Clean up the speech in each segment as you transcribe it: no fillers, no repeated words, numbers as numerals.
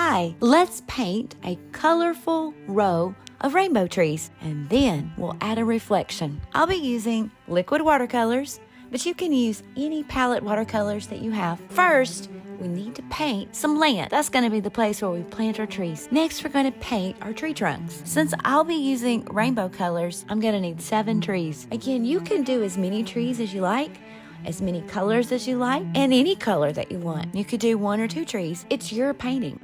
Hi, let's paint a colorful row of rainbow trees, and then we'll add a reflection. I'll be using liquid watercolors, but you can use any palette watercolors that you have. First, we need to paint some land. That's going to be the place where we plant our trees. Next, we're going to paint our tree trunks. Since I'll be using rainbow colors, I'm going to need 7 trees. Again, you can do as many trees as you like, as many colors as you like, and any color that you want. You could do 1 or 2 trees. It's your painting.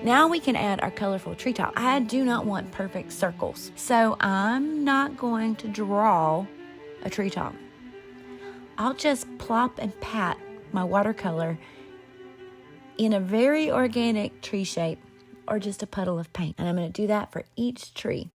Now we can add our colorful treetop. I do not want perfect circles, so I'm not going to draw a treetop. I'll just plop and pat my watercolor in a very organic tree shape or just a puddle of paint. And I'm going to do that for each tree.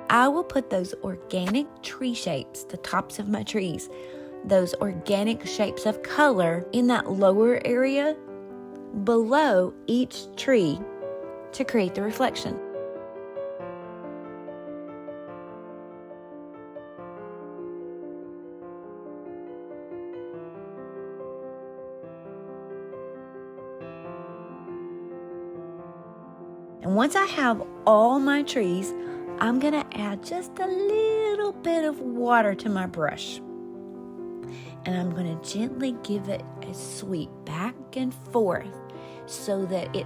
I will put those organic tree shapes, the tops of my trees, those organic shapes of color in that lower area below each tree to create the reflection. And once I have all my trees, I'm going to add just a little bit of water to my brush. And I'm going to gently give it a sweep back and forth so that it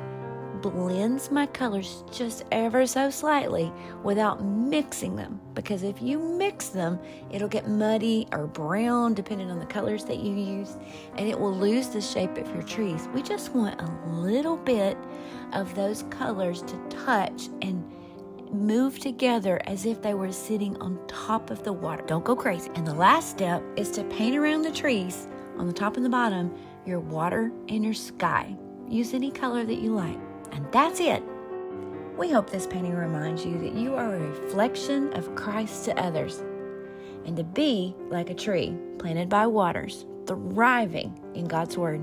blends my colors just ever so slightly without mixing them. Because if you mix them, it'll get muddy or brown depending on the colors that you use, and it will lose the shape of your trees. We just want a little bit of those colors to touch and move together as if they were sitting on top of the water. Don't go crazy. And the last step is to paint around the trees on the top and the bottom, your water and your sky. Use any color that you like. And that's it. We hope this painting reminds you that you are a reflection of Christ to others, and to be like a tree planted by waters, thriving in God's Word.